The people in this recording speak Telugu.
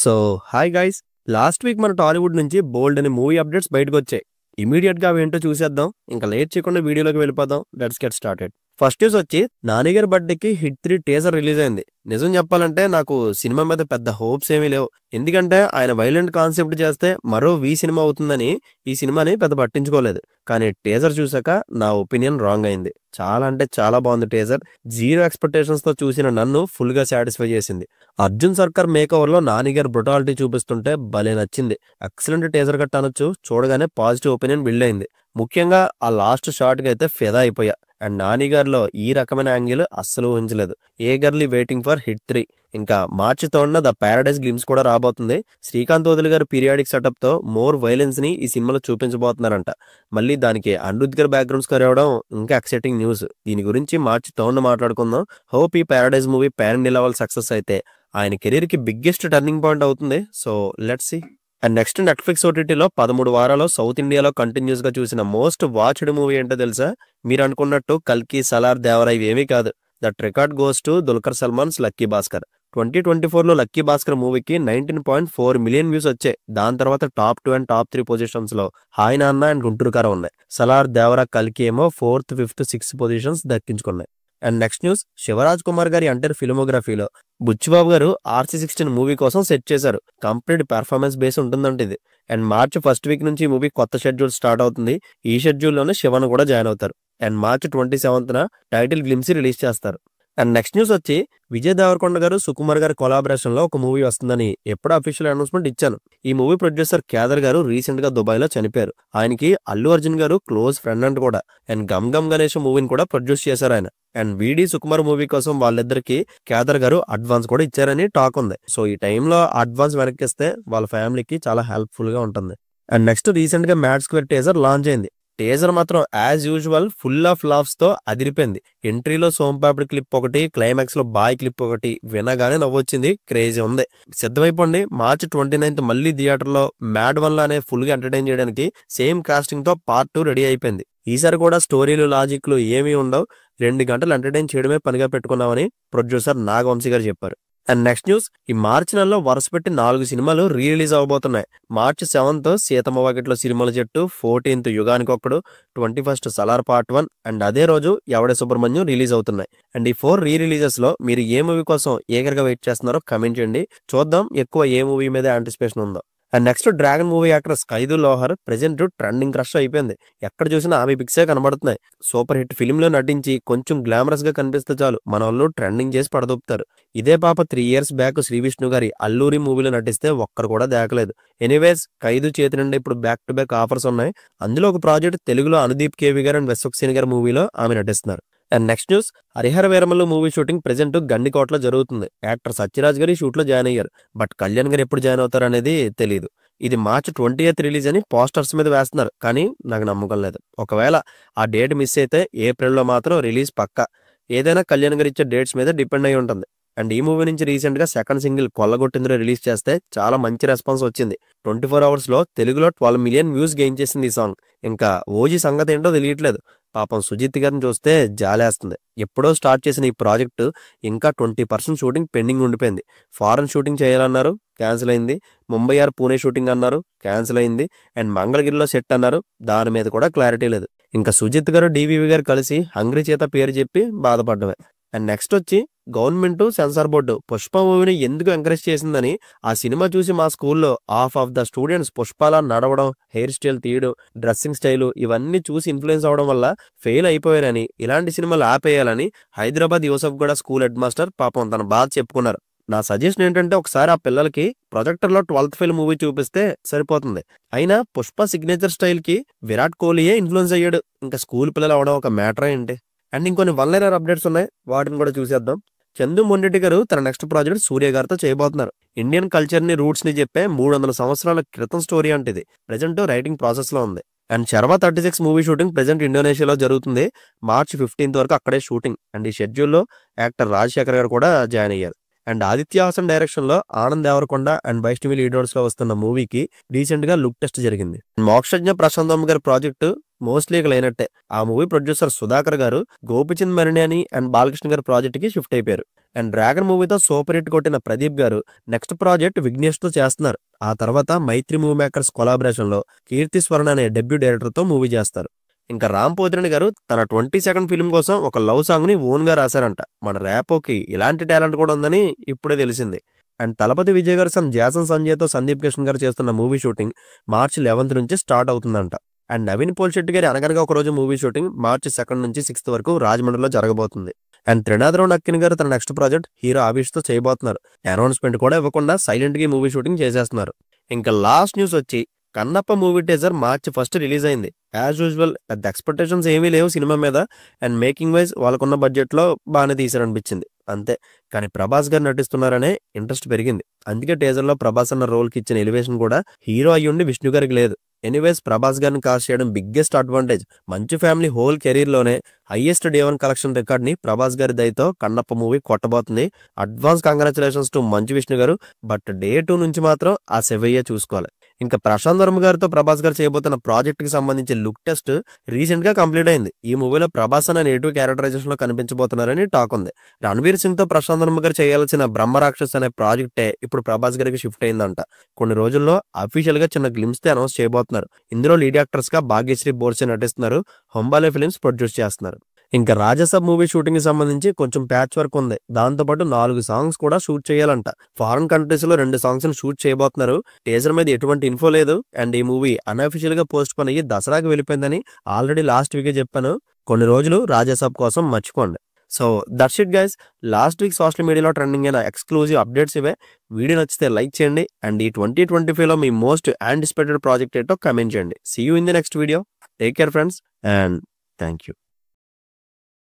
So hi guys, last week మన టాలీవుడ్ నుంచి బోల్డ్ అనే మూవీ అప్డేట్స్ బయటకు వచ్చాయి. ఇమీడియట్ గా అవేంటో చూసేద్దాం. ఇంకా లేట్ చేయకుండా వీడియోలోకి వెళ్ళిపోదాం. Let's get started. First news వచ్చి నానిగారి బర్త్డేకి హిట్ 3 టీజర్ రిలీజ్ అయింది. నిజం చెప్పాలంటే నాకు సినిమా మీద పెద్ద హోప్స్ ఏమీ లేవు. ఎందుకంటే ఆయన వైలెంట్ కాన్సెప్ట్ చేస్తే మరో వి సినిమా అవుతుందని ఈ సినిమాని పెద్ద పట్టించుకోలేదు. కానీ టీజర్ చూసాక నా ఒపీనియన్ రాంగ్ అయింది. చాలా అంటే చాలా బాగుంది టీజర్. జీరో ఎక్స్పెక్టేషన్స్ తో చూసిన నన్ను ఫుల్ గా సాటిస్ఫై చేసింది. అర్జున్ సర్కార్ మేక్ ఓవర్ లో నానిగారు బ్రుటాలిటీ చూపిస్తుంటే భలే నచ్చింది. ఎక్సలెంట్ టీజర్ కట్ అనొచ్చు. చూడగానే పాజిటివ్ ఒపీనియన్ బిల్డ్ అయింది. ముఖ్యంగా ఆ లాస్ట్ షాట్ కి అయితే ఫిదా అయిపోయా. అండ్ నానిగారిలో ఈ రకమైన యాంగిల్ అస్సలు ఊహించలేదు. ఏ గర్లీ వెయిటింగ్ ఫర్ హిట్ 3. ఇంకా మార్చి 3న ద పారడైజ్ గ్లిమ్స్ కూడా రాబోతుంది. శ్రీకాంత్ వదిలి గారు పీరియాడిక్ సెటప్ తో మోర్ వైలెన్స్ ని ఈ సినిమాలో చూపించబోతున్నారంట. మళ్ళీ దానికి అనిరుద్ గారు బ్యాక్గ్రౌండ్ స్కోర్ ఇవ్వడం ఇంకా ఎక్సైటింగ్ న్యూస్. దీని గురించి మార్చి 3న మాట్లాడుకుందాం. హోప్ ఈ paradise movie pan India level success అయితే ఆయన కెరీర్ కి బిగ్గెస్ట్ టర్నింగ్ పాయింట్ అవుతుంది. So let's see. And next Netflix ఓటీటీలో 13 వారాల్లో సౌత్ ఇండియాలో కంటిన్యూస్ గా చూసిన మోస్ట్ వాచ్డ్ మూవీ ఏంటో తెలుసా? మీరు అనుకున్నట్టు కల్కి, సలార్, దేవరా ఇవేమీ కాదు. That record goes to Dulquer Salman's lucky Bhaskar. 2024లో లక్కీ భాస్కర్ మూవీకి 19.4 మిలియన్ వ్యూస్ వచ్చాయి. దాని తర్వాత టాప్ 2 అండ్ టాప్ 3 పొజిషన్స్ లో హాయ్ నాన్న అండ్ గుంటూరు కారం ఉన్నాయి. సలార్, దేవరా, కల్కి ఏమో 4th, 5th, 6th పొజిషన్స్ దక్కించుకున్నాయి. And next news, Shivaraj Kumar గారి అంటర్ ఫిల్మోగ్రఫీలో బుచ్చిబాబు గారు RC-16 మూవీ కోసం సెట్ చేశారు. కంప్లీట్ పెర్ఫార్మెన్స్ బేస్ ఉంటుందంట ఇది. అండ్ మార్చ్ ఫస్ట్ వీక్ నుంచి ఈ మూవీ కొత్త షెడ్యూల్ స్టార్ట్ అవుతుంది. ఈ షెడ్యూల్లోనే శివన్ కూడా జాయిన్ అవుతారు. అండ్ మార్చ్ 27న టైటిల్ గ్లిమ్స్ రిలీజ్ చేస్తారు. అండ్ నెక్స్ట్ న్యూస్ వచ్చి విజయ్ దేవరకొండ గారు, సుకుమార్ గారి కొలాబరేషన్ లో ఒక మూవీ వస్తుందని ఎప్పుడు అఫీషియల్ అనౌన్స్మెంట్ ఇచ్చాను. ఈ మూవీ ప్రొడ్యూసర్ కేదార్ గారు రీసెంట్ గా దుబాయ్ లో చనిపోయారు. ఆయనకి అల్లు అర్జున్ గారు క్లోజ్ ఫ్రెండ్ అంట కూడా. అండ్ గమ్ గమ్ గణేష్ మూవీని కూడా ప్రొడ్యూస్ చేశారు ఆయన. అండ్ విడి సుకుమార్ మూవీ కోసం వాళ్ళిద్దరికి కేదార్ గారు అడ్వాన్స్ కూడా ఇచ్చారని టాక్ ఉంది. సో ఈ టైంలో అడ్వాన్స్ వెనక్కిస్తే వాళ్ళ ఫ్యామిలీకి చాలా హెల్ప్ఫుల్ గా ఉంటుంది. అండ్ నెక్స్ట్ రీసెంట్ గా మ్యాడ్ స్క్వేర్ టీజర్ లాంచ్ అయింది. టీజర్ మాత్రం as usual full of laughs తో అదిరిపోయింది. ఎంట్రీలో సోంపాపిడి క్లిప్ ఒకటి, క్లైమాక్స్ లో బాయ్ క్లిప్ ఒకటి, వినగానే నవ్వొచ్చింది. క్రేజీ ఉంది. సిద్ధమైపోండి. మార్చ్ 29th మళ్ళీ థియేటర్ లో మ్యాడ్ 1 అనే ఫుల్ గా ఎంటర్టైన్ చేయడానికి సేమ్ కాస్టింగ్ తో పార్ట్ 2 రెడీ అయిపోయింది. ఈసారి కూడా స్టోరీలు, లాజిక్లు ఏమీ ఉండవు. 2 గంటలు ఎంటర్టైన్ చేయడమే పనిగా పెట్టుకున్నామని ప్రొడ్యూసర్ నాగవంశీ గారు చెప్పారు. అండ్ నెక్స్ట్ న్యూస్, ఈ మార్చి నెలలో వరుస పెట్టి 4 సినిమాలు రిలీజ్ అవబోతున్నాయి. మార్చ్ 7th సీతమ్మ వాకిట్లో సిరిమల చెట్టు, 14th Yuganikokkadu, 21st Salaar part 1 and అదే రోజు ఎవడే సుబ్రహ్మణ్యం రిలీజ్ అవుతున్నాయి. అండ్ ఈ 4 రిలీజెస్ లో మీరు ఏ మూవీ కోసం ఏగర్గా వెయిట్ చేస్తున్నారో కమెంట్ చేయండి. చూద్దాం ఎక్కువ ఏ మూవీ మీద యాంటిసిపేషన్ ఉందో. And next dragon movie actress ఖైదు లోహర్ ప్రెజెంట్ ట్రెండింగ్ క్రష్ అయిపోయింది. ఎక్కడ చూసినా ఆమె పిక్సే కనబడుతున్నాయి. సూపర్ హిట్ ఫిల్మ్ లో నటించి కొంచెం గ్లామరస్ గా కనిపిస్తే చాలు మన వాళ్ళు ట్రెండింగ్ చేసి పడదొప్పుతారు. ఇదే పాప 3 years బ్యాక్ శ్రీ విష్ణు గారి అల్లూరి మూవీలో నటిస్తే ఒక్కరు కూడా దేకలేదు. ఎనీవేస్, ఖైదు చేతి నుండి ఇప్పుడు బ్యాక్ టు బ్యాక్ ఆఫర్స్ ఉన్నాయి. అందులో ఒక ప్రాజెక్ట్ తెలుగులో అనుదీప్ కేవి గారు అండ్ వెస్సోక్సేన్ గారి మూవీలో ఆమె నటిస్తున్నారు. And next news, Harihara Veeramallu movie shooting present గండికోటలో జరుగుతుంది. యాక్టర్ సత్యరాజ్ గారు ఈ షూట్ లో జాయిన్ అయ్యారు. బట్ కళ్యాణ్ గారు ఎప్పుడు జాయిన్ అవుతారు అనేది తెలియదు. ఇది మార్చ్ 20th రిలీజ్ అని పోస్టర్స్ మీద వేస్తున్నారు. కానీ నాకు నమ్మకం లేదు. ఒకవేళ ఆ డేట్ మిస్ అయితే ఏప్రిల్లో మాత్రం రిలీజ్ పక్కా. ఏదైనా కళ్యాణ్ గారు ఇచ్చే డేట్స్ మీద డిపెండ్ అయి ఉంటుంది. అండ్ ఈ మూవీ నుంచి రీసెంట్ గా సెకండ్ సింగిల్ కొల్లగొట్టిందిలో రిలీజ్ చేస్తే చాలా మంచి రెస్పాన్స్ వచ్చింది. 24 hours లో తెలుగులో 12 million వ్యూస్ గెయిన్ చేసింది ఈ సాంగ్. ఇంకా ఓజీ సంగతి ఏంటో తెలియట్లేదు. పాపం సుజిత్ గారిని చూస్తే జాలేస్తుంది. ఎప్పుడో స్టార్ట్ చేసిన ఈ ప్రాజెక్టు ఇంకా 20% షూటింగ్ పెండింగ్ ఉండిపోయింది. ఫారెన్ షూటింగ్ చేయాలన్నారు, క్యాన్సిల్ అయింది. ముంబై ఆర్ పూణే షూటింగ్ అన్నారు, క్యాన్సిల్ అయింది. అండ్ మంగళగిరిలో సెట్ అన్నారు, దాని మీద కూడా క్లారిటీ లేదు. ఇంకా సుజిత్ గారు, డివివి గారు కలిసి హంగ్రీ చేత పేరు చెప్పి బాధపడ్డమే. అండ్ నెక్స్ట్ వచ్చి గవర్నమెంట్ సెన్సార్ బోర్డు పుష్ప మూవీని ఎందుకు ఎంకరేజ్ చేసిందని ఆ సినిమా చూసి మా స్కూల్లో హాఫ్ ఆఫ్ ద స్టూడెంట్స్ పుష్పలా నడవడం, హెయిర్ స్టైల్ తీయడం, డ్రెస్సింగ్ స్టైలు ఇవన్నీ చూసి ఇన్ఫ్లుయెన్స్ అవడం వల్ల ఫెయిల్ అయిపోయారని, ఇలాంటి సినిమాలు ఆపేయాలని హైదరాబాద్ యూసఫ్ గూడ స్కూల్ హెడ్ మాస్టర్ పాపం తన బాధ చెప్పుకున్నారు. నా సజెషన్ ఏంటంటే ఒకసారి ఆ పిల్లలకి ప్రొజెక్టర్లో 12th ఫెయిల్ మూవీ చూపిస్తే సరిపోతుంది. అయినా పుష్ప సిగ్నేచర్ స్టైల్ కి విరాట్ కోహ్లీయే ఇన్ఫ్లుయెన్స్ అయ్యాడు. ఇంకా స్కూల్ పిల్లలు అవడం ఒక మ్యాటర్ ఏంటి? అండ్ ఇంకొన్ని వన్లైనర్ అప్డేట్స్ ఉన్నాయి, వాటిని కూడా చూసేద్దాం. చందు మొండెడ్డి గారు తన నెక్స్ట్ ప్రాజెక్ట్ సూర్య గారితో చేయబోతున్నారు. ఇండియన్ కల్చర్ ని, రూట్స్ ని చెప్పే 300 సంవత్సరాల క్రితం స్టోరీ అంటే ఇది. ప్రెజెంట్ రైటింగ్ ప్రాసెస్ లో ఉంది. And Sharwa 36 movie shooting present ఇండోనేషియాలో జరుగుతుంది. మార్చ్ 15th వరకు అక్కడే షూటింగ్. అండ్ ఈ షెడ్యూల్లో యాక్టర్ రాజశేఖర్ గారు కూడా జాయిన్ అయ్యారు. అండ్ ఆదిత్య హాసన్ డైరెక్షన్ లో ఆనంద్ దేవరకొండ అండ్ వైష్ణవి లీడర్స్ లో వస్తున్న మూవీకి రీసెంట్ గా లుక్ టెస్ట్ జరిగింది. మోక్షజ్ఞ ప్రశాంత్ వర్మ గారి ప్రాజెక్టు మోస్ట్లీ ఇక లేనట్టే. ఆ మూవీ ప్రొడ్యూసర్ సుధాకర్ గారు గోపిచంద్ మరణ్యాని అండ్ బాలకృష్ణ గారి ప్రాజెక్ట్ కి షిఫ్ట్ అయిపోయారు. అండ్ డ్రాగన్ మూవీతో సూపర్ హిట్ కొట్టిన ప్రదీప్ గారు నెక్స్ట్ ప్రాజెక్ట్ విఘ్నేష్ తో చేస్తున్నారు. ఆ తర్వాత మైత్రి మూవీ మేకర్స్ కొలాబరేషన్ లో కీర్తి స్వర్ణ అనే డెబ్యూ డైరెక్టర్ తో మూవీ చేస్తారు. ఇంకా రామ్ పోతినేని గారు తన 22nd ఫిల్మ్ కోసం ఒక లవ్ సాంగ్ ని ఓన్ గా రాశారంట. మన ర్యాపోకి ఇలాంటి టాలెంట్ కూడా ఉందని ఇప్పుడే తెలిసింది. అండ్ తలపతి విజయ్ గారు సన్ జాసన్ సంజయ్ తో సందీప్ కిషన్ గారు చేస్తున్న మూవీ షూటింగ్ మార్చి 11th నుంచి స్టార్ట్ అవుతుందంట. అండ్ నవీన్ పోల్శెట్టి గారి అనగనగా ఒక రోజు మూవీ షూటింగ్ మార్చి 2nd నుంచి 6th వరకు రాజమండ్రిలో జరగబోతుంది. అండ్ త్రినాథరావు నక్కిన్ గారు తన నెక్స్ట్ ప్రాజెక్ట్ హీరో ఆవిష్ తో చేయబోతున్నారు. అనౌన్స్మెంట్ కూడా ఇవ్వకుండా సైలెంట్ గా మూవీ షూటింగ్ చేసేస్తున్నారు. ఇంకా లాస్ట్ న్యూస్ వచ్చి కన్నప్ప మూవీ టీజర్ మార్చి 1st రిలీజ్ అయింది. యాజ్ యూజువల్ పెద్ద ఎక్స్పెక్టేషన్స్ ఏమీ లేవు సినిమా మీద. అండ్ మేకింగ్ వైజ్ వాళ్ళకున్న బడ్జెట్ లో బాగానే తీసారనిపించింది అంతే. కానీ ప్రభాస్ గారు నటిస్తున్నారనే ఇంట్రెస్ట్ పెరిగింది. అందుకే టీజర్ లో ప్రభాస్ అన్న రోల్ కి ఇచ్చిన ఎలివేషన్ కూడా హీరో అయ్యుండి విష్ణు గారికి లేదు. ఎనీవేస్ ప్రభాస్ గారిని కాస్ట్ చేయడం బిగ్గెస్ట్ అడ్వాంటేజ్. మంచి ఫ్యామిలీ హోల్ కెరీర్ లోనే హైయెస్ట్ డే 1 కలెక్షన్ రికార్డ్ ని ప్రభాస్ గారి దయతో కన్నప్ప మూవీ కొట్టబోతుంది. Advance congratulations to Manchu Vishnu గారు. బట్ డే 2 నుంచి మాత్రం ఆ సెవయ్యే చూసుకోవాలి. ఇంకా ప్రశాంత్ వర్మ గారితో ప్రభాస్ గారు చేయబోతున్న ప్రాజెక్ట్ కి సంబంధించి లుక్ టెస్ట్ రీసెంట్ గా కంప్లీట్ అయింది. ఈ మూవీలో ప్రభాస్ అనే నేటివ్ క్యారెక్టరైజేషన్ లో కనిపించబోతున్నారని టాక్ ఉంది. రణవీర్ సింగ్ తో ప్రశాంత్ వర్మ గారు చేయాల్సిన బ్రహ్మరాక్షస్ అనే ప్రాజెక్టే ఇప్పుడు ప్రభాస్ గారికి షిఫ్ట్ అయిందంట. కొన్ని రోజుల్లో అఫీషియల్ గా చిన్న గ్లిమ్స్ తో అనౌన్స్ చేయబోతున్నారు. ఇందులో లీడ్ యాక్టర్స్ గా భాగ్యశ్రీ బోర్సే నటిస్తున్నారు. హొంబాలే ఫిలిమ్స్ ప్రొడ్యూస్ చేస్తున్నారు. ఇంకా రాజసాబ్ మూవీ షూటింగ్ కి సంబంధించి కొంచెం ప్యాచ్ వర్క్ ఉంది. దాంతో పాటు 4 సాంగ్స్ కూడా షూట్ చేయాలంట. ఫారెన్ కంట్రీస్ లో 2 సాంగ్స్ ని షూట్ చేయబోతున్నారు. టీజర్ మీద ఎటువంటి ఇన్ఫో లేదు. అండ్ ఈ మూవీ అన్అఫీషియల్ గా పోస్ట్ పోన్ అయ్యి దసరాకి వెళ్ళిపోయిందని ఆల్రెడీ లాస్ట్ వీకే చెప్పాను. కొన్ని రోజులు రాజసాబ్ కోసం మర్చిపోండి. So that's it guys. Last week social మీడియాలో ట్రెండింగ్ అయిన ఎక్స్క్లూజివ్ అప్డేట్స్ ఇవే. వీడియో నచ్చితే లైక్ చేయండి. అండ్ ఈ 2025 లో మీ మోస్ట్ యాంటిసిపేటెడ్ ప్రాజెక్ట్ ఏంటో కమెంట్ చేయండి. See you in the next video. Take care friends and thank you.